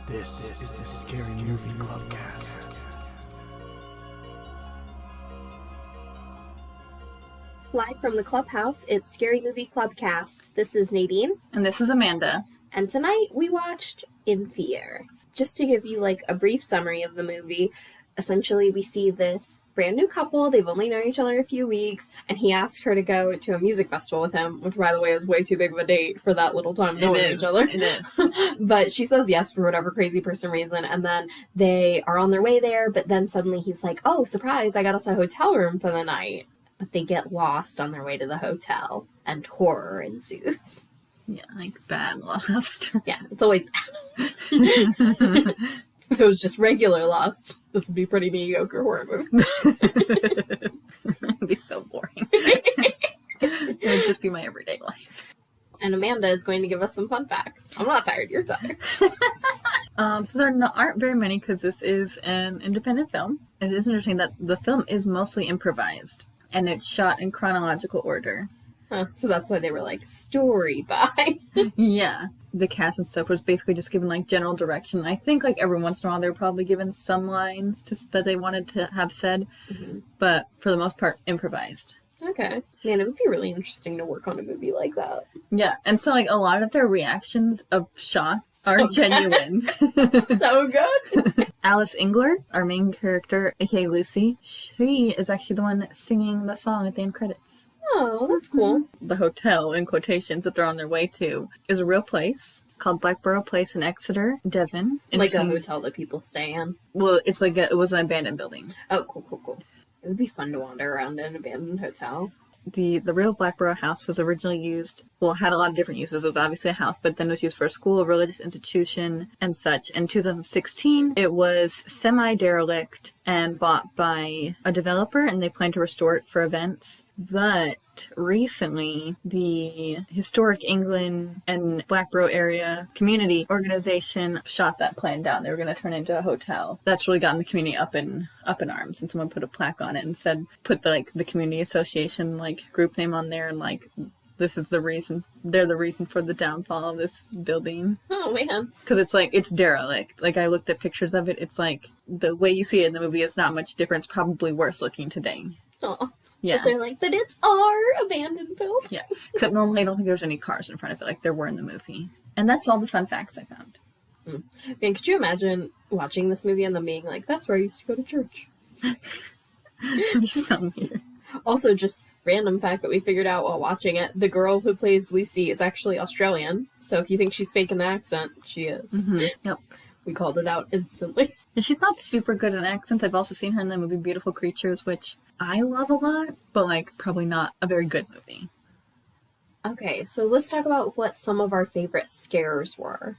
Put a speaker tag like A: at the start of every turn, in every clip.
A: This is the Scary Movie Clubcast.
B: Live from the clubhouse, it's Scary Movie Clubcast. This is Nadine.
C: And this is Amanda.
B: And tonight we watched In Fear. Just to give you a brief summary of the movie, essentially we see this brand new couple. They've only known each other a few weeks, and he asked her to go to a music festival with him, which, by the way, is way too big of a date for that little time knowing each other.
C: It is.
B: But she says yes for whatever crazy person reason, and then they are on their way there, but then suddenly he's like, oh, surprise, I got us a hotel room for the night. But they get lost on their way to the hotel, and horror ensues.
C: Yeah, bad Lost.
B: Yeah, it's always bad. If it was just regular Lost, this would be a pretty mediocre horror movie.
C: It'd be so boring. It would just be my everyday life.
B: And Amanda is going to give us some fun facts. I'm not tired, you're tired.
C: So there aren't very many because this is an independent film. It is interesting that the film is mostly improvised, and it's shot in chronological order.
B: Huh, so that's why they were story by.
C: Yeah. The cast and stuff was basically just given general direction. I think every once in a while they were probably given some lines that they wanted to have said, but for the most part improvised.
B: Okay. Man, it would be really interesting to work on a movie like that.
C: Yeah, and so a lot of their reactions of shots are genuine.
B: So good.
C: Alice Engler, our main character, aka Lucy, she is actually the one singing the song at the end credits.
B: Oh, that's cool.
C: The hotel, in quotations, that they're on their way to is a real place called Blackborough Place in Exeter, Devon.
B: Like a hotel that people stay in?
C: Well, it's it was an abandoned building.
B: Oh, cool. It would be fun to wander around an abandoned hotel.
C: The real Blackborough house was originally used, had a lot of different uses. It was obviously a house, but then it was used for a school, a religious institution, and such. In 2016, it was semi-derelict and bought by a developer, and they plan to restore it for events. But recently, the Historic England and Blackborough area community organization shot that plan down. They were going to turn it into a hotel. That's really gotten the community up in arms, and someone put a plaque on it and said, put the community association group name on there, and this is the reason. They're the reason for the downfall of this building.
B: Oh, man.
C: Because it's derelict. I looked at pictures of it. It's the way you see it in the movie is not much different. It's probably worse looking today.
B: Oh.
C: Yeah.
B: But they're but it's our abandoned building.
C: Yeah. Except normally I don't think there's any cars in front of it like there were in the movie. And that's all the fun facts I found.
B: Man, could you imagine watching this movie and them being that's where I used to go to church?
C: So weird.
B: Also, just random fact that we figured out while watching it, the girl who plays Lucy is actually Australian. So if you think she's faking the accent, she is.
C: Mm-hmm. Yep.
B: We called it out instantly.
C: And she's not super good at accents. I've also seen her in the movie Beautiful Creatures, which I love a lot, but probably not a very good movie.
B: Okay, so let's talk about what some of our favorite scares were.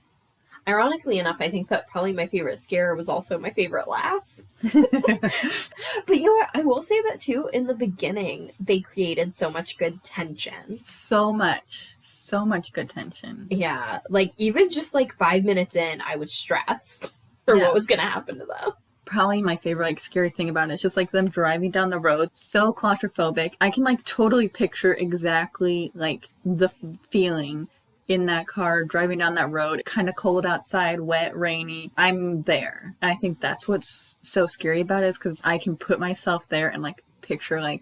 B: Ironically enough, I think that probably my favorite scare was also my favorite laugh. But you know what? I will say that too, in the beginning, they created so much good tension.
C: So much good tension.
B: Yeah, even just 5 minutes in, I was stressed for what was going to happen to them.
C: Probably my favorite scary thing about it is just them driving down the road, so claustrophobic. I can totally picture exactly the feeling in that car driving down that road, kind of cold outside, wet, rainy. I'm there. And I think that's what's so scary about it, is because I can put myself there and picture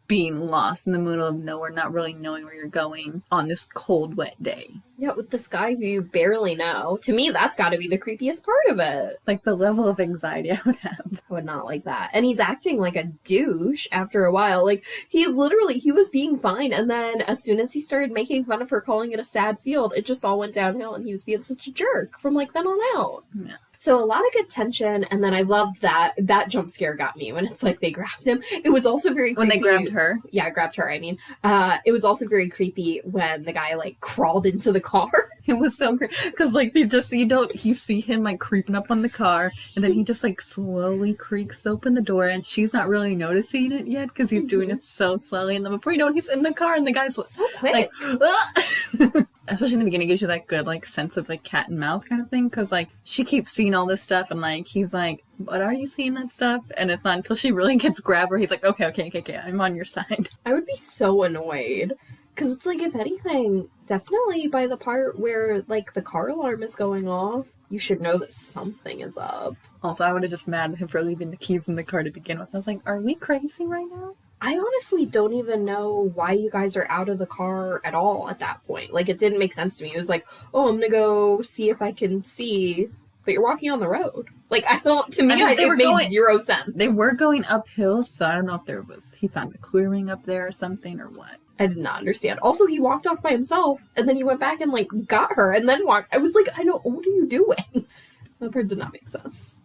C: being lost in the middle of nowhere, not really knowing where you're going on this cold, wet day.
B: Yeah, with this guy who you barely know. To me, that's got to be the creepiest part of it.
C: The level of anxiety I would have.
B: I would not like that. And he's acting like a douche after a while. He was being fine. And then as soon as he started making fun of her, calling it a sad field, it just all went downhill and he was being such a jerk from then on out.
C: Yeah.
B: So a lot of good tension, and then I loved that jump scare got me when it's they grabbed him. It was also very creepy.
C: When they grabbed her?
B: Yeah, grabbed her, I mean. It was also very creepy when the guy, crawled into the car.
C: It was so creepy. Because, they just, you see him, creeping up on the car, and then he just, slowly creaks open the door, and she's not really noticing it yet, because he's doing it so slowly, and then before you know it, he's in the car, and the guy's,
B: so quick.
C: Especially in the beginning, it gives you that good, sense of, cat and mouse kind of thing, because, she keeps seeing all this stuff, and, he's but are you seeing that stuff? And it's not until she really gets grabbed where he's okay, I'm on your side.
B: I would be so annoyed. Because it's if anything, definitely by the part where, the car alarm is going off, You should know that something is up.
C: Also, I would have just mad at him for leaving the keys in the car to begin with. I was like, are we crazy right now?
B: I honestly don't even know why you guys are out of the car at all at that point. Like, it didn't make sense to me. It was like, oh, I'm gonna go see if I can see, but you're walking on the road. Like, I don't, to me, it made zero sense.
C: They were going uphill, so I don't know if he found a clearing up there or something or what.
B: I did not understand. Also, he walked off by himself, and then he went back and, like, got her, and then walked. I was like, what are you doing? That part did not make sense.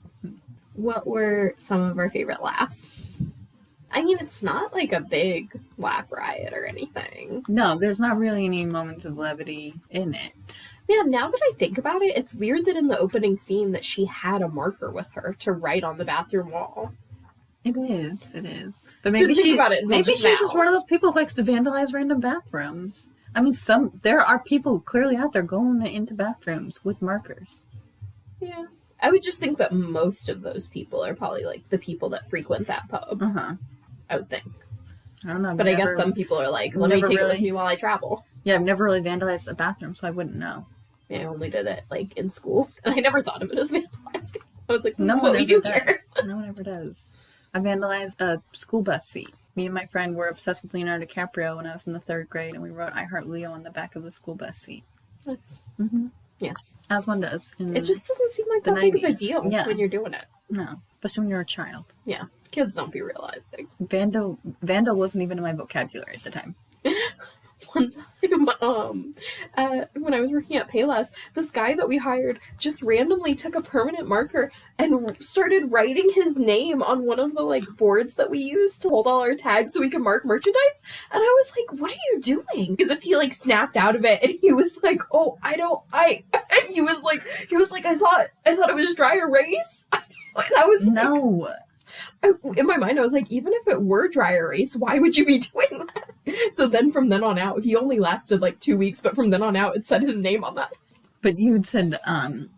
B: What were some of our favorite laughs? I mean, it's not, like, a big laugh riot or anything.
C: No, there's not really any moments of levity in it.
B: Yeah, now that I think about it, it's weird that in the opening scene that she had a marker with her to write on the bathroom wall.
C: It is. But maybe she's just one of those people who likes to vandalize random bathrooms. I mean, there are people clearly out there going into bathrooms with markers.
B: Yeah. I would just think that most of those people are probably, like, the people that frequent that pub.
C: Uh-huh.
B: I would think.
C: I don't know.
B: But I guess some people are like, let me take it with me while I travel.
C: Yeah, I've never really vandalized a bathroom, so I wouldn't know.
B: Yeah, I only did it, like, in school. And I never thought of it as vandalizing. I was like, this is what we do here.
C: No one ever does. I vandalized a school bus seat. Me and my friend were obsessed with Leonardo DiCaprio when I was in the 3rd grade, and we wrote I Heart Leo on the back of the school bus seat.
B: Nice.
C: Mm-hmm.
B: Yeah.
C: As one does.
B: It just doesn't seem like that big of a deal when you're doing it.
C: No, especially when you're a child.
B: Yeah. Kids don't be realizing.
C: Vandal wasn't even in my vocabulary at the time.
B: One time, when I was working at Payless, this guy that we hired just randomly took a permanent marker and started writing his name on one of the, like, boards that we use to hold all our tags so we can mark merchandise. And I was like, what are you doing? Because if he, like, snapped out of it and he was like, oh, he was like, I thought it was dry erase. And I was like,
C: no.
B: In my mind, I was like, even if it were dry erase, why would you be doing that? So then from then on out, he only lasted like 2 weeks, but from then on out, it said his name on that.
C: But you had said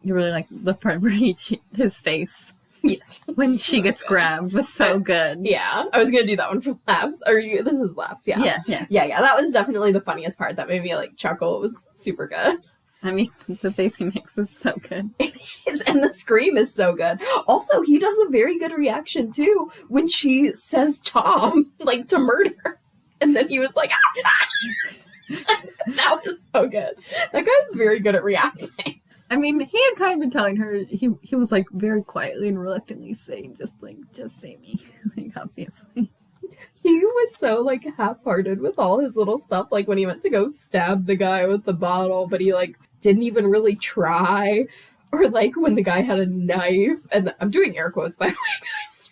C: you really like the part where his face.
B: Yes.
C: When she gets grabbed was so good.
B: Yeah. I was going to do that one for laughs. This is laughs, yeah. Yeah. That was definitely the funniest part. That made me like chuckle. It was super good.
C: I mean, the face he makes is so good.
B: It is, and the scream is so good. Also, he does a very good reaction, too, when she says Tom, like, to murder. And then he was like, ah! That was so good. That guy's very good at reacting.
C: I mean, he had kind of been telling her, he was, like, very quietly and reluctantly saying, just say me. Like, obviously.
B: He was so, like, half-hearted with all his little stuff. Like, when he went to go stab the guy with the bottle, but he, like, didn't even really try. Or, like, when the guy had a knife. And I'm doing air quotes, by the way, guys.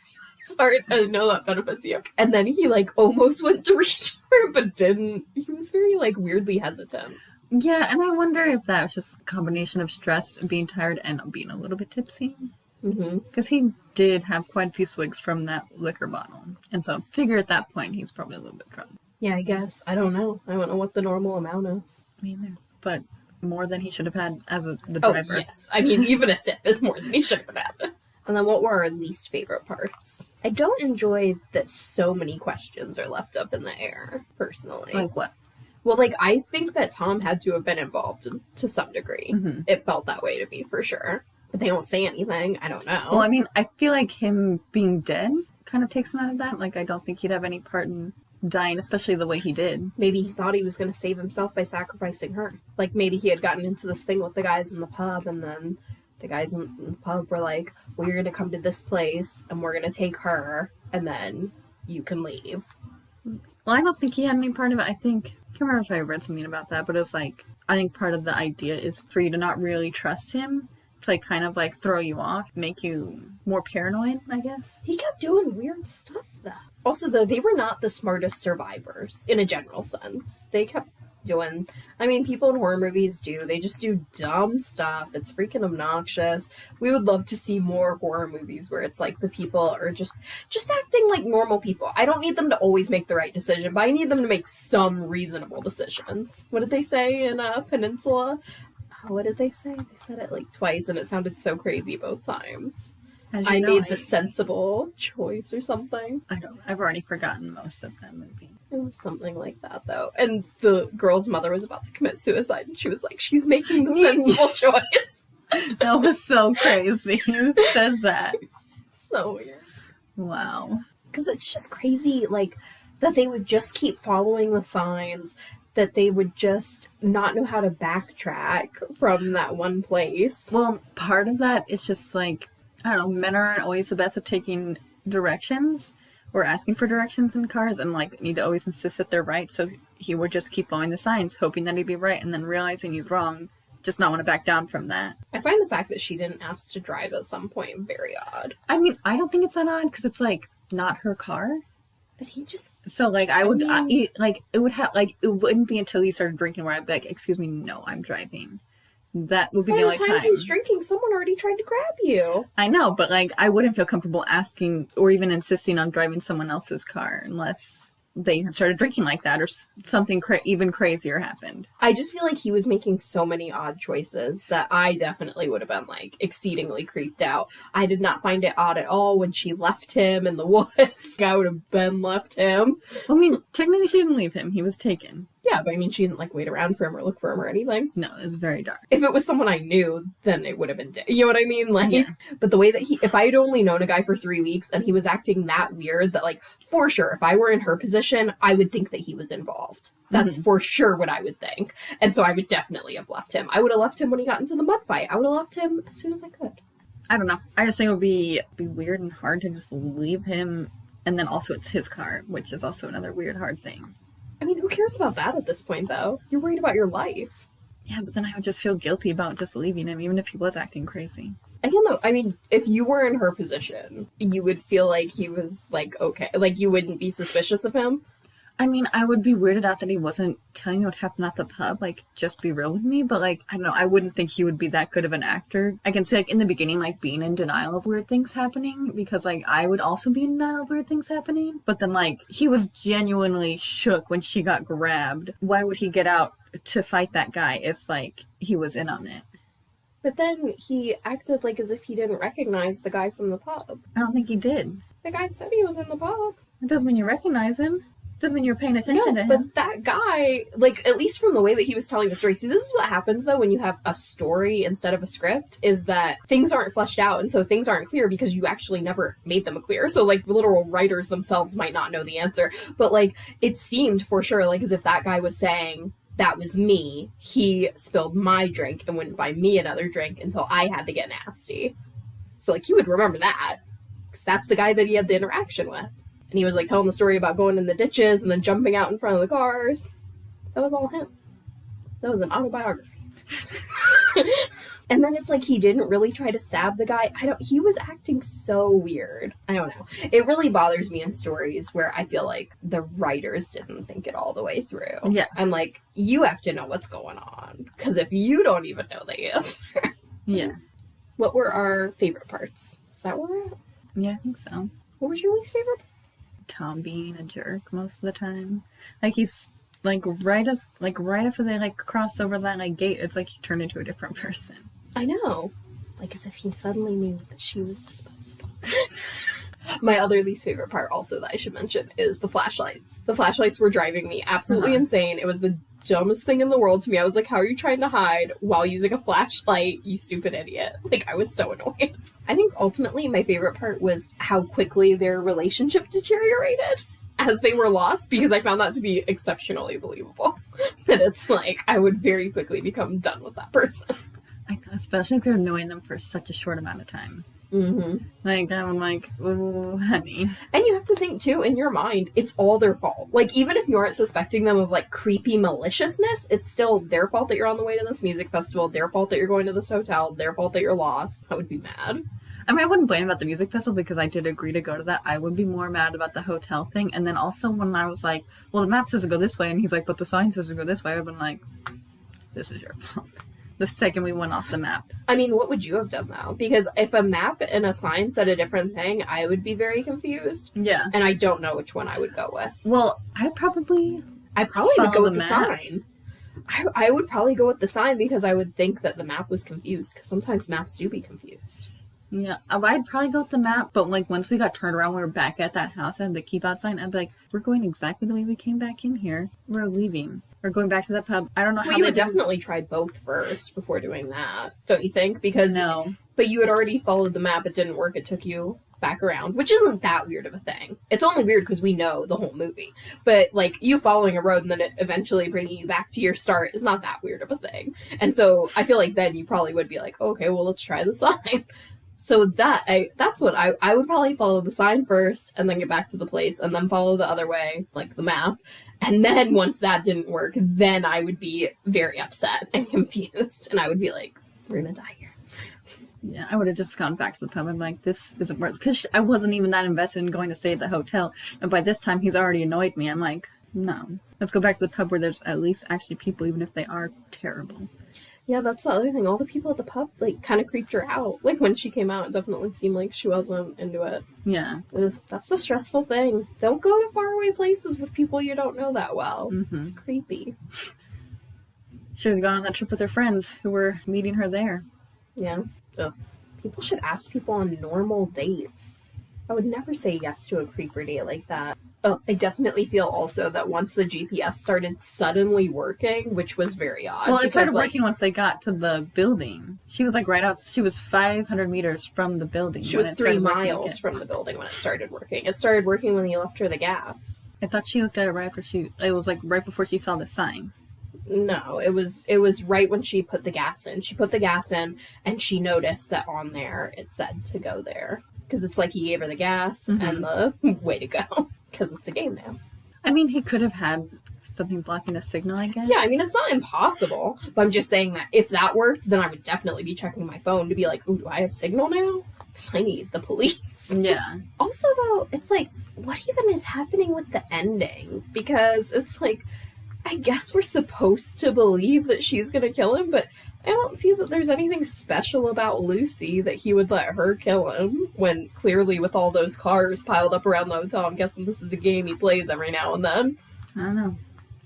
B: Sorry, I know that benefits you. And then he, like, almost went to reach for it, but didn't. He was very, like, weirdly hesitant.
C: Yeah, and I wonder if that was just a combination of stress and being tired and being a little bit tipsy. Because he did have quite a few swigs from that liquor bottle. And so I figure at that point he's probably a little bit drunk.
B: Yeah, I guess. I don't know. I don't know what the normal amount is.
C: Me either. But more than he should have had as the driver.
B: Oh, yes. I mean, even a sip is more than he should have had. And then what were our least favorite parts? I don't enjoy that so many questions are left up in the air, personally.
C: Like what?
B: Well, like, I think that Tom had to have been involved to some degree. Mm-hmm. It felt that way to me, for sure. But they don't say anything. I don't know.
C: Well, I mean, I feel like him being dead kind of takes him out of that. Like, I don't think he'd have any part in dying, especially the way he did.
B: Maybe he thought he was going to save himself by sacrificing her. Like, maybe he had gotten into this thing with the guys in the pub, and then the guys in the pub were like, well, you're going to come to this place, and we're going to take her, and then you can leave.
C: Well, I don't think he had any part of it. I can't remember if I read something about that, but it was like, I think part of the idea is for you to not really trust him, to like kind of like throw you off, make you more paranoid, I guess.
B: He kept doing weird stuff though. Also though, they were not the smartest survivors in a general sense. They kept doing, I mean, people in horror movies they just do dumb stuff. It's freaking obnoxious. We would love to see more horror movies where it's like the people are just acting like normal people. I don't need them to always make the right decision, but I need them to make some reasonable decisions. What did they say in Peninsula? What did they say? They said it like twice and it sounded so crazy both times. I made the sensible choice or something.
C: I've already forgotten most of that movie.
B: It was something like that though. And the girl's mother was about to commit suicide and she was like, she's making the sensible choice.
C: That was so crazy. Who says that?
B: So weird.
C: Wow.
B: Because it's just crazy, like, that they would just keep following the signs, that they would just not know how to backtrack from that one place.
C: Well, part of that is just like, I don't know, men aren't always the best at taking directions or asking for directions in cars and like need to always insist that they're right. So he would just keep following the signs, hoping that he'd be right, and then realizing he's wrong, just not want to back down from that.
B: I find the fact that she didn't ask to drive at some point very odd.
C: I mean, I don't think it's that odd because it's like not her car.
B: But he just...
C: So, like, it wouldn't be until he started drinking where I'd be like, excuse me, no, I'm driving. That would be the only time.
B: By the time he's drinking, someone already tried to grab you.
C: I know, but, like, I wouldn't feel comfortable asking or even insisting on driving someone else's car unless they started drinking like that or something even crazier happened.
B: I just feel like he was making so many odd choices that I definitely would have been, like, exceedingly creeped out. I did not find it odd at all when she left him in the woods. I would have been left him.
C: I mean, technically she didn't leave him. He was taken.
B: Yeah, but I mean, she didn't, like, wait around for him or look for him or anything.
C: No, it was very dark.
B: If it was someone I knew, then it would have been... You know what I mean? Like,
C: yeah.
B: But the way that if I had only known a guy for 3 weeks and he was acting that weird, that, like, for sure, if I were in her position, I would think that he was involved. That's for sure what I would think. And so I would definitely have left him. I would have left him when he got into the mud fight. I would have left him as soon as I could.
C: I don't know. I just think it would be weird and hard to just leave him. And then also it's his car, which is also another weird, hard thing.
B: I mean, who cares about that at this point, though? You're worried about your life.
C: Yeah, but then I would just feel guilty about just leaving him, even if he was acting crazy.
B: Again, though, I mean, if you were in her position, you would feel like he was, like, okay. Like, you wouldn't be suspicious of him.
C: I mean, I would be weirded out that he wasn't telling me what happened at the pub. Like, just be real with me. But, like, I don't know. I wouldn't think he would be that good of an actor. I can say, like, in the beginning, like, being in denial of weird things happening. Because, like, I would also be in denial of weird things happening. But then, like, he was genuinely shook when she got grabbed. Why would he get out to fight that guy if, like, he was in on it?
B: But then he acted like as if he didn't recognize the guy from the pub.
C: I don't think he did.
B: The guy said he was in the pub.
C: It doesn't mean you recognize him. Doesn't mean you're paying attention to him.
B: But that guy, like, at least from the way that he was telling the story, see, this is what happens, though, when you have a story instead of a script, is that things aren't fleshed out, and so things aren't clear because you actually never made them clear. So, like, the literal writers themselves might not know the answer. But, like, it seemed for sure, like, as if that guy was saying, that was me. He spilled my drink and wouldn't buy me another drink until I had to get nasty. So, like, he would remember that. Because that's the guy that he had the interaction with. And he was, like, telling the story about going in the ditches and then jumping out in front of the cars. That was all him. That was an autobiography. And then it's like he didn't really try to stab the guy. He was acting so weird. I don't know. It really bothers me in stories where I feel like the writers didn't think it all the way through.
C: Yeah.
B: I'm like, you have to know what's going on. Because if you don't even know the answer.
C: Yeah.
B: What were our favorite parts? Is that where we're at?
C: Yeah, I think so.
B: What was your least favorite part?
C: Tom being a jerk most of the time. Like, he's, like, right after they, like, crossed over that, like, gate, it's like he turned into a different person.
B: I know. Like, as if he suddenly knew that she was disposable. My other least favorite part also that I should mention is the flashlights. The flashlights were driving me absolutely insane. It was the dumbest thing in the world to me. I was like, how are you trying to hide while using a flashlight, you stupid idiot? Like, I was so annoyed. I think ultimately my favorite part was how quickly their relationship deteriorated as they were lost, because I found that to be exceptionally believable. That it's like, I would very quickly become done with that person.
C: I know, especially if you're knowing them for such a short amount of time.
B: Mm-hmm.
C: Like, I'm like, oh, honey.
B: And you have to think, too, in your mind, it's all their fault. Like, even if you aren't suspecting them of, like, creepy maliciousness, it's still their fault that you're on the way to this music festival, their fault that you're going to this hotel, their fault that you're lost. I would be mad.
C: I mean, I wouldn't blame about the music festival because I did agree to go to that. I would be more mad about the hotel thing. And then also when I was like, well, the map says to go this way, and he's like, but the sign says to go this way, I would have been like, this is your fault. The second we went off the map.
B: I mean, what would you have done, though? Because if a map and a sign said a different thing, I would be very confused.
C: Yeah.
B: And I don't know which one I would go with.
C: Well, I'd probably
B: would go with the
C: map.
B: sign. I would probably go with the sign because I would think that the map was confused. Because sometimes maps do be confused.
C: Yeah, I'd probably go with the map, but like once we got turned around, we were back at that house and the keep out sign. I'd be like, we're going exactly the way we came back in here. We're leaving. or going back to the pub. I don't know how
B: you would definitely try both first before doing that, don't you think? Because
C: No.
B: But you had already followed the map, it didn't work, it took you back around, which isn't that weird of a thing. It's only weird because we know the whole movie. But, like, you following a road and then it eventually bringing you back to your start is not that weird of a thing. And so I feel like then you probably would be like, okay, well, let's try the sign. So that's what I would probably follow the sign first and then get back to the place and then follow the other way, like the map. And then once that didn't work, then I would be very upset and confused. And I would be like, we're going to die here.
C: Yeah, I would have just gone back to the pub. I'm like, this isn't worth it. Because I wasn't even that invested in going to stay at the hotel. And by this time, he's already annoyed me. I'm like, no. Let's go back to the pub where there's at least actually people, even if they are terrible.
B: Yeah, that's the other thing. All the people at the pub, like, kind of creeped her out. Like, when she came out, it definitely seemed like she wasn't into it.
C: Yeah.
B: Ugh, that's the stressful thing. Don't go to faraway places with people you don't know that well.
C: Mm-hmm.
B: It's creepy.
C: Should have gone on that trip with her friends who were meeting her there.
B: Yeah. Ugh. People should ask people on normal dates. I would never say yes to a creeper date like that. Oh, I definitely feel also that once the GPS started suddenly working, which was very odd.
C: Well, it started working once they got to the building. She was like right out. She was 500 meters from the building.
B: She was 3 miles from the building when it started working. It started working when he left her the gas.
C: I thought she looked at it right after it was like right before she saw the sign.
B: No, it was right when she put the gas in. She put the gas in, and she noticed that on there it said to go there. Because it's like he gave her the gas and the way to go. Because it's a game now.
C: I mean, he could have had something blocking the signal, I guess.
B: Yeah, I mean, it's not impossible. But I'm just saying that if that worked, then I would definitely be checking my phone to be like, ooh, do I have signal now? Because I need the police.
C: Yeah.
B: Also, though, it's like, what even is happening with the ending? Because it's like, I guess we're supposed to believe that she's going to kill him, but I don't see that there's anything special about Lucy that he would let her kill him, when clearly with all those cars piled up around the hotel, I'm guessing this is a game he plays every now and then.
C: I don't know.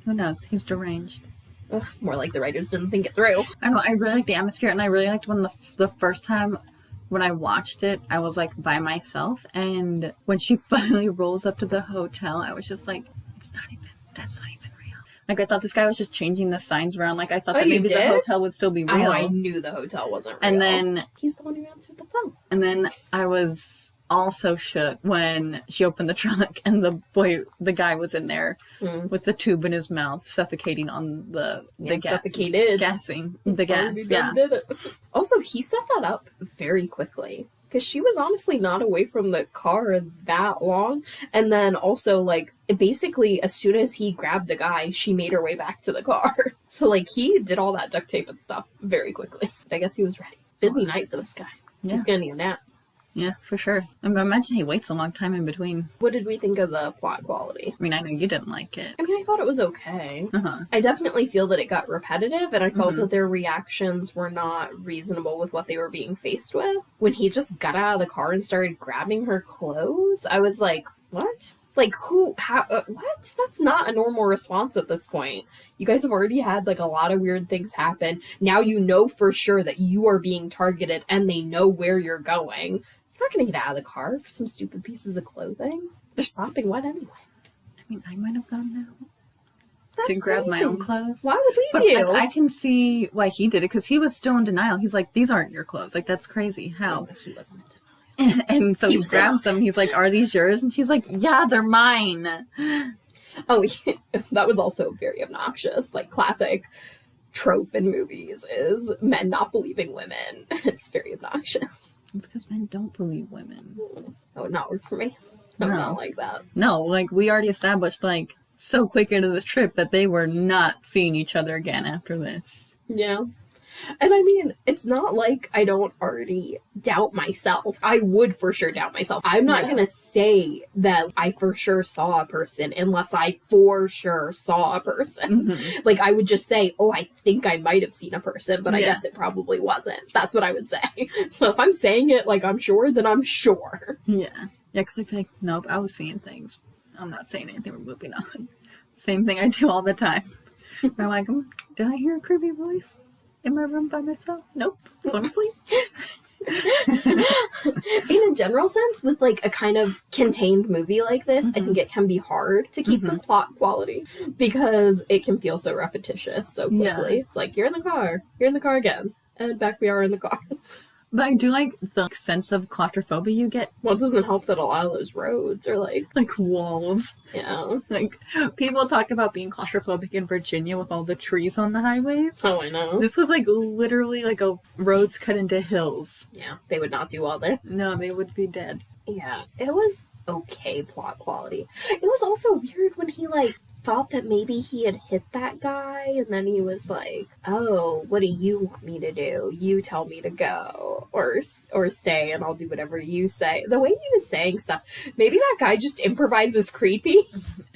C: Who knows? He's deranged.
B: Ugh, more like the writers didn't think it through.
C: I don't know. I really like the atmosphere, and I really liked when the first time when I watched it, I was like by myself, and when she finally rolls up to the hotel, I was just like, that's not even real. Like, I thought this guy was just changing the signs around. Like, I thought that maybe the hotel would still be real.
B: Oh, I knew the hotel wasn't real.
C: And then
B: he's the one who answered the phone.
C: And then I was also shook when she opened the trunk and the guy was in there with the tube in his mouth, suffocating on the gas.
B: Suffocated.
C: Gassing. The gas, yeah.
B: Did it. Also, he set that up very quickly. Because she was honestly not away from the car that long. And then also, like, basically, as soon as he grabbed the guy, she made her way back to the car. So, like, he did all that duct tape and stuff very quickly. But I guess he was ready. Busy night for this guy. Yeah. He's gonna need a nap.
C: Yeah, for sure. I imagine he waits a long time in between.
B: What did we think of the plot quality?
C: I mean, I know you didn't like it.
B: I mean, I thought it was okay. I definitely feel that it got repetitive, and I felt that their reactions were not reasonable with what they were being faced with. When he just got out of the car and started grabbing her clothes, I was like, what? Like, who, how, what? That's not a normal response at this point. You guys have already had, like, a lot of weird things happen. Now you know for sure that you are being targeted, and they know where you're going. You're not going to get out of the car for some stupid pieces of clothing. They're slopping wet anyway.
C: I mean, I might have gone out
B: That's
C: to grab
B: crazy.
C: my own clothes.
B: Why would leave
C: But
B: you?
C: I can see why he did it, because he was still in denial. He's like, these aren't your clothes. Like, that's crazy. How?
B: No, he wasn't in denial.
C: And so he grabs them. He's like, are these yours? And she's like, yeah, they're mine.
B: Oh, that was also very obnoxious. Like, classic trope in movies is men not believing women. It's very obnoxious.
C: It's because men don't believe women.
B: That would not work for me. I would not like that.
C: No, like, we already established, like, so quick into the trip that they were not seeing each other again after this.
B: Yeah. And I mean, it's not like I don't already doubt myself. I would for sure doubt myself. I'm not going to say that I for sure saw a person unless I for sure saw a person. Like, I would just say, oh, I think I might have seen a person, but I guess it probably wasn't. That's what I would say. So if I'm saying it like I'm sure, then I'm sure.
C: Yeah. Yeah, because I'd be like, nope, I was seeing things. I'm not saying anything, we're moving on. Same thing I do all the time. I'm like, did I hear a creepy voice in my room by myself? Nope. Going to sleep.
B: In a general sense, with like a kind of contained movie like this, I think it can be hard to keep the plot quality because it can feel so repetitious so quickly.
C: Yeah.
B: It's like, you're in the car again, and back we are in the car.
C: But I do like the sense of claustrophobia you get.
B: Well, it doesn't help that a lot of those roads are like
C: Walls.
B: Yeah.
C: Like, people talk about being claustrophobic in Virginia with all the trees on the highways.
B: Oh, I know.
C: This was like literally like a roads cut into hills.
B: Yeah, they would not do well there.
C: No, they would be dead.
B: Yeah, it was okay plot quality. It was also weird when he like thought that maybe he had hit that guy, and then he was like, oh, what do you want me to do? You tell me to go or stay, and I'll do whatever you say. The way he was saying stuff, maybe that guy just improvises creepy.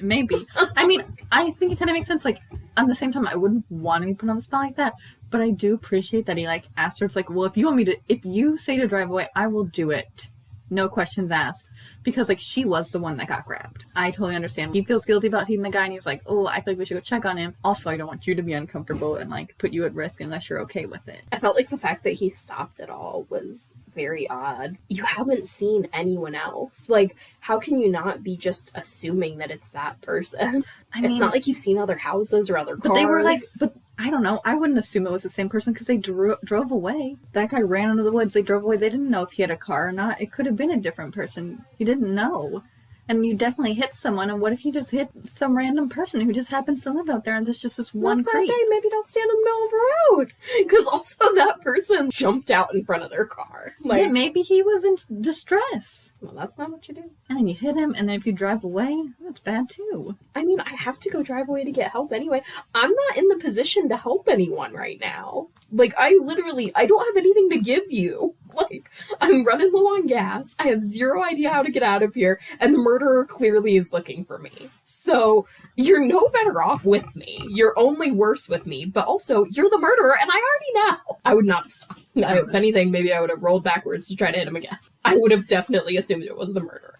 C: Maybe. I mean, I think it kind of makes sense. Like, at the same time, I wouldn't want to be put on the spot like that, but I do appreciate that he like asked her. It's like, well, if you say to drive away, I will do it. No questions asked. Because, like, she was the one that got grabbed. I totally understand. He feels guilty about hitting the guy, and he's like, oh, I feel like we should go check on him. Also, I don't want you to be uncomfortable and, like, put you at risk unless you're okay with it.
B: I felt like the fact that he stopped at all was very odd. You haven't seen anyone else. Like, how can you not be just assuming that it's that person? I mean, it's not like you've seen other houses or other cars.
C: But they were like, but I don't know. I wouldn't assume it was the same person because they drove away. That guy ran into the woods. They drove away. They didn't know if he had a car or not. It could have been a different person. You didn't know. And you definitely hit someone. And what if you just hit some random person who just happens to live out there and there's just this one creep?
B: Maybe don't stand in the middle of the road. Because also that person jumped out in front of their car. Like,
C: yeah, maybe he was in distress.
B: Well, that's not what you do.
C: And then you hit him, and then if you drive away, that's bad too.
B: I mean, I have to go drive away to get help anyway. I'm not in the position to help anyone right now. Like, I don't have anything to give you. Like, I'm running low on gas. I have zero idea how to get out of here. And the murderer clearly is looking for me. So, you're no better off with me. You're only worse with me. But also, you're the murderer, and I already know. I would not have stopped. If anything, maybe I would have rolled backwards to try to hit him again. I would have definitely assumed it was the murderer.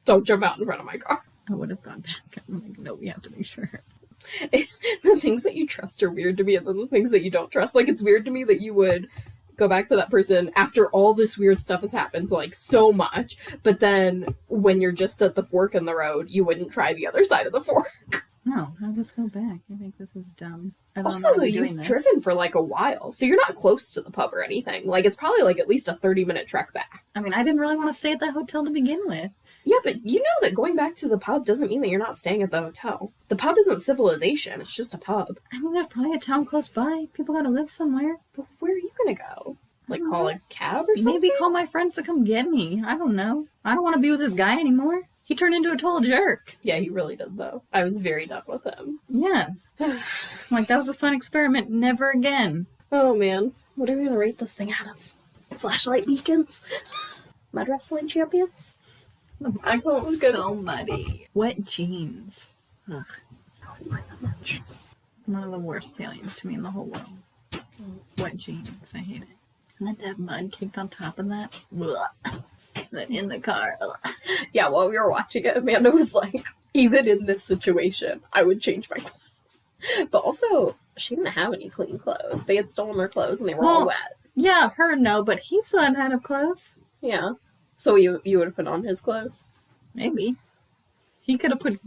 B: Don't jump out in front of my car.
C: I would have gone back. I'm like, no, we have to make sure.
B: The things that you trust are weird to me, and then the things that you don't trust. Like, it's weird to me that you would go back to that person after all this weird stuff has happened, like, so much, but then when you're just at the fork in the road, you wouldn't try the other side of the fork.
C: No, I'll just go back. I think this is dumb.
B: Also, though, you've driven for, like, a while, so you're not close to the pub or anything. Like, it's probably, like, at least a 30-minute trek back.
C: I mean, I didn't really want to stay at that hotel to begin with.
B: Yeah, but you know that going back to the pub doesn't mean that you're not staying at the hotel. The pub isn't civilization, it's just a pub.
C: I mean, there's probably a town close by. People gotta live somewhere.
B: But where are you gonna go? Like, call a cab or something?
C: Maybe call my friends to come get me. I don't know. I don't want to be with this guy anymore. He turned into a total jerk.
B: Yeah, he really did, though. I was very done with him.
C: Yeah. Like, that was a fun experiment. Never again.
B: Oh, man. What are we gonna rate this thing out of? Flashlight beacons? Mud wrestling champions? I thought it was good.
C: So muddy. Wet jeans. Ugh.
B: I don't like that much.
C: One of the worst feelings to me in the whole world. Wet jeans. I hate it. And then to have mud kicked on top of that. Ugh. Then in the car. Ugh.
B: Yeah, while we were watching it, Amanda was like, even in this situation, I would change my clothes. But also, she didn't have any clean clothes. They had stolen her clothes and they were all wet.
C: Yeah, her no, but he still hadn't had clothes.
B: Yeah. So you would have put on his clothes?
C: Maybe. He could have put...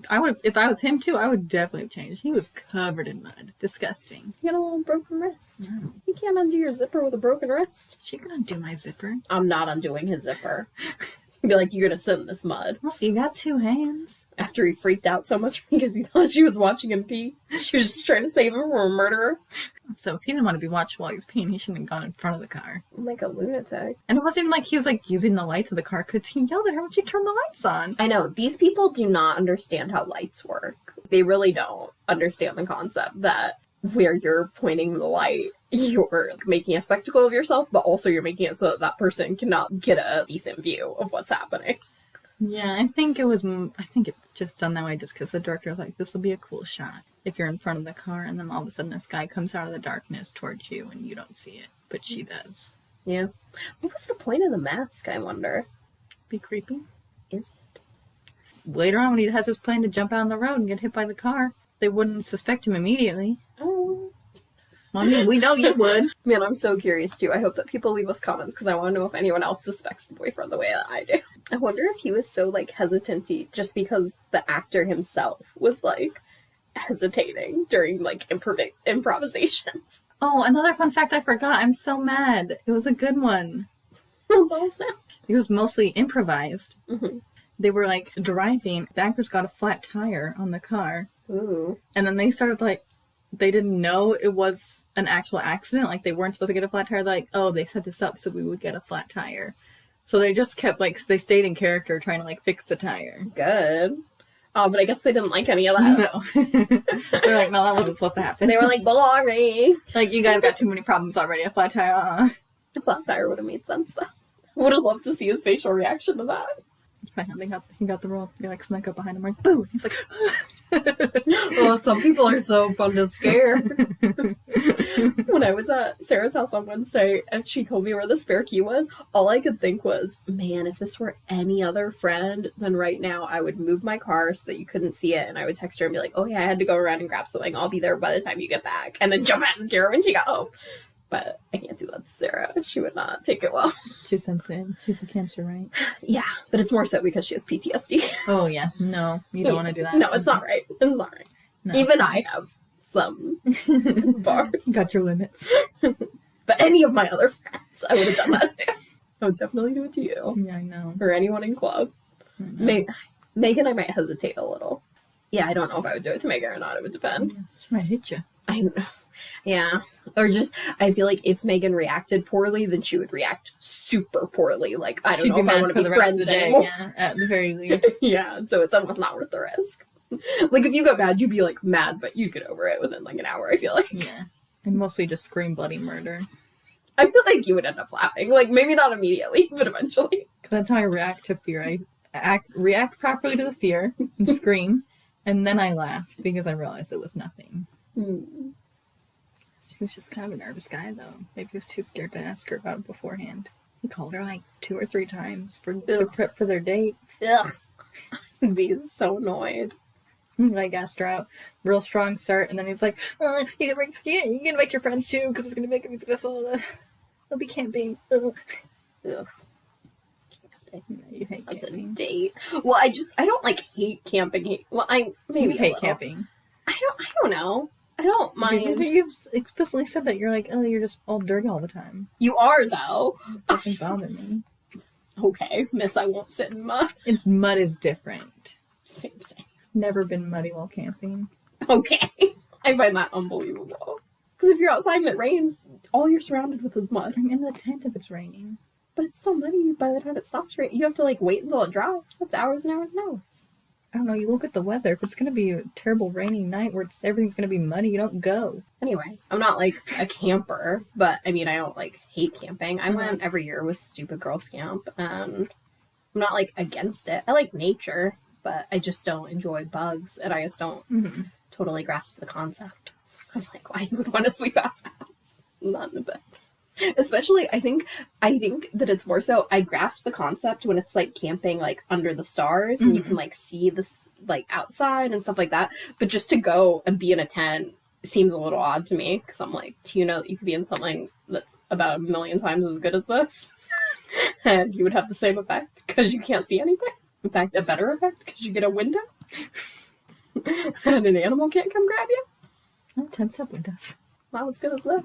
C: if I was him too, I would definitely have changed. He was covered in mud. Disgusting.
B: He had a little broken wrist.
C: No.
B: You can't undo your zipper with a broken wrist.
C: She could undo my zipper.
B: I'm not undoing his zipper. Be like, you're gonna sit in this mud.
C: Also, you got two hands.
B: After he freaked out so much because he thought she was watching him pee. She was just trying to save him from a murderer.
C: So if he didn't want to be watched while he was peeing, he shouldn't have gone in front of the car.
B: Like a lunatic.
C: And it wasn't even like he was like using the lights of the car because he yelled at her when she turned the lights on.
B: I know. These people do not understand how lights work. They really don't understand the concept that where you're pointing the light, you're making a spectacle of yourself, but also you're making it so that that person cannot get a decent view of what's happening.
C: Yeah, I think it's just done that way just because the director was like, this will be a cool shot if you're in front of the car and then all of a sudden this guy comes out of the darkness towards you and you don't see it, but she does.
B: Yeah. What was the point of the mask, I wonder?
C: Be creepy.
B: Is it?
C: Later on when he has his plan to jump out on the road and get hit by the car, they wouldn't suspect him immediately.
B: Oh.
C: I mean, we know you would.
B: Man, I'm so curious too. I hope that people leave us comments because I want to know if anyone else suspects the boyfriend the way that I do. I wonder if he was so like hesitant just because the actor himself was like hesitating during like improvisations.
C: Oh, another fun fact I forgot. I'm so mad. It was a good one.
B: That's awesome.
C: It was mostly improvised.
B: Mm-hmm.
C: They were like driving. The actors got a flat tire on the car.
B: Ooh.
C: And then they started like, they didn't know it was an actual accident. Like they weren't supposed to get a flat tire. They're like, oh, they set this up so we would get a flat tire. So they just kept like, they stayed in character trying to like fix the tire.
B: Good. Oh, but I guess they didn't like any of that.
C: No. They're like, no, that wasn't supposed to happen.
B: They were like, boring.
C: Like, you guys got too many problems already. A flat tire,
B: A flat tire would have made sense though. Would have loved to see his facial reaction to that.
C: He got the role. They like snuck up behind him like, boo! He's like,
B: Oh, some people are so fun to scare. When I was at Sarah's house on Wednesday and she told me where the spare key was, all I could think was, man, if this were any other friend, then right now I would move my car so that you couldn't see it, and I would text her and be like, oh yeah, I had to go around and grab something. I'll be there by the time you get back. And then jump out and scare her when she got home. But I can't do that to Sarah. She would not take it well.
C: too sensitive. She's a Cancer, right?
B: Yeah, but it's more so because she has PTSD.
C: Oh, yeah. No, you don't want to do that.
B: No, it's not right. It's not right.
C: No.
B: Even I have some bars.
C: Got your limits.
B: But any of my other friends, I would have done that too. I would definitely do it to you.
C: Yeah, I know.
B: Or anyone in club. Megan, I might hesitate a little. Yeah, I don't know if I would do it to Megan or not. It would depend.
C: Yeah, she might hit you.
B: Yeah. Or just, I feel like if Megan reacted poorly, then she would react super poorly. Like, I don't know if I want to be friends anymore.
C: Yeah, at the very least.
B: Yeah, so it's almost not worth the risk. Like, if you got mad, you'd be, like, mad, but you'd get over it within, like, an hour, I feel like.
C: Yeah. And mostly just scream bloody murder.
B: I feel like you would end up laughing. Like, maybe not immediately, but eventually.
C: Because that's how I react to fear. I react properly to the fear and scream, and then I laugh because I realized it was nothing.
B: Hmm.
C: He was just kind of a nervous guy, though. Maybe he was too scared to ask her about it beforehand. He called her like 2 or 3 times to prep for their date.
B: Ugh. I'd be so annoyed.
C: Like, asked her out, real strong start, and then he's like, you can make your friends too, because it's going to make them successful. They'll be camping. Ugh.
B: Ugh.
C: Yeah, you hate
B: As a
C: camping.
B: date. Well, I don't like hate camping. Well, I maybe
C: You hate
B: a little.
C: camping.
B: I don't know. I don't mind.
C: You've explicitly said that. You're like, oh, you're just all dirty all the time.
B: You are though.
C: It doesn't bother me.
B: Okay, miss, I won't sit in mud.
C: Mud is different.
B: Same.
C: Never been muddy while camping.
B: Okay. I find that unbelievable. Because if you're outside and it rains, all you're surrounded with is mud.
C: I'm in the tent if it's raining.
B: But it's still muddy by the time it stops raining. You have to like wait until it drops. That's hours and hours and hours.
C: I don't know, you look at the weather. If it's going to be a terrible rainy night where everything's going to be muddy, you don't go.
B: Anyway, I'm not like a camper, but I mean, I don't like hate camping. I went every year with Stupid Girls Camp, and I'm not like against it. I like nature, but I just don't enjoy bugs, and I just don't totally grasp the concept. I'm like, why you would want to sleep out of the house? Not in the bed. Especially, I think that it's more so, I grasp the concept when it's like camping like under the stars and you can like see this like outside and stuff like that. But just to go and be in a tent seems a little odd to me because I'm like, do you know that you could be in something that's about 1 million times as good as this? And you would have the same effect because you can't see anything. In fact, a better effect because you get a window. And an animal can't come grab you.
C: Oh, tents have windows.
B: Not as good as this.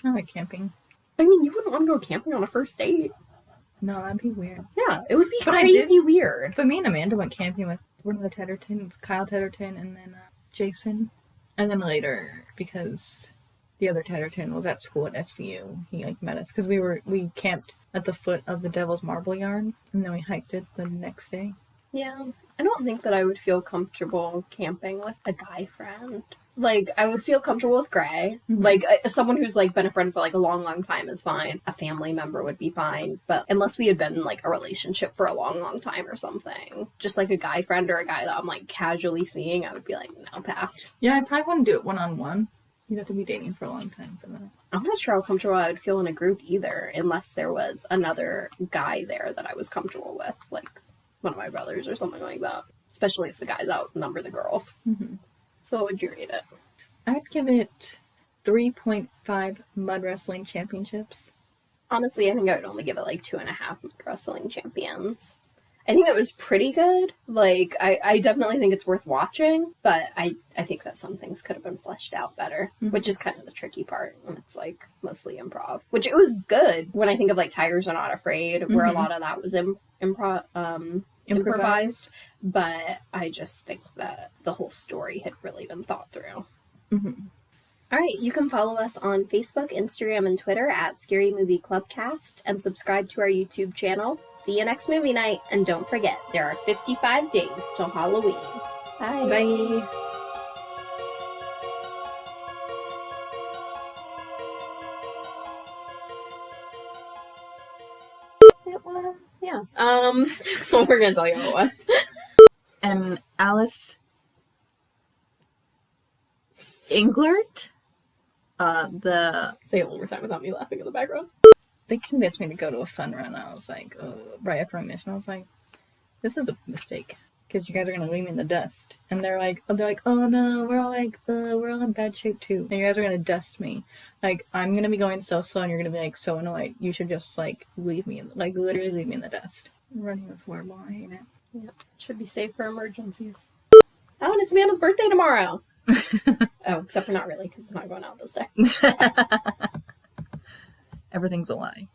C: I like camping.
B: I mean, you wouldn't want to go camping on a first date.
C: No, that'd be weird.
B: Yeah, it would be
C: But
B: crazy weird.
C: But me and Amanda went camping with one of the Teddertons, Kyle Tedderton, and then Jason. And then later, because the other Tedderton was at school at SVU, he like met us. Because we camped at the foot of the Devil's Marble Yard, and then we hiked it the next day.
B: Yeah, I don't think that I would feel comfortable camping with a guy friend. Like, I would feel comfortable with Gray. Like, someone who's, like, been a friend for, like, a long, long time is fine. A family member would be fine. But unless we had been in, like, a relationship for a long, long time or something, just, like, a guy friend or a guy that I'm, like, casually seeing, I would be like, no, pass.
C: Yeah, I probably wouldn't do it one-on-one. You'd have to be dating for a long time for that.
B: I'm not sure how comfortable I would feel in a group either, unless there was another guy there that I was comfortable with, like one of my brothers or something like that. Especially if the guys outnumber the girls. So what would you rate it?
C: I'd give it 3.5 mud wrestling championships.
B: Honestly, I think I would only give it like 2.5 wrestling champions. I think it was pretty good. Like, I definitely think it's worth watching, but I think that some things could have been fleshed out better, which is kind of the tricky part when it's like mostly improv. Which it was good when I think of like Tigers Are Not Afraid, where a lot of that was improvised. But I just think that the whole story had really been thought through. All right, you can follow us on Facebook, Instagram, and Twitter at Scary Movie Clubcast, and subscribe to our YouTube channel. See you next movie night, and don't forget, there are 55 days till Halloween. Bye.
C: Bye.
B: It was, yeah. Well, we're gonna tell you what it was.
C: And Alice Englert,
B: Say it one more time without me laughing in the background.
C: they convinced me to go to a fun run. I was like, right after my mission, I was like, this is a mistake because you guys are gonna leave me in the dust. And they're like, oh no, we're all in bad shape too. And you guys are gonna dust me. Like, I'm gonna be going so slow, and you're gonna be like so annoyed. You should just like leave me, like literally leave me in the dust. Running was horrible. I hate it.
B: Yep, should be safe for emergencies. Oh, and it's Amanda's birthday tomorrow. Oh, except for not really, because it's not going out this day.
C: Everything's a lie.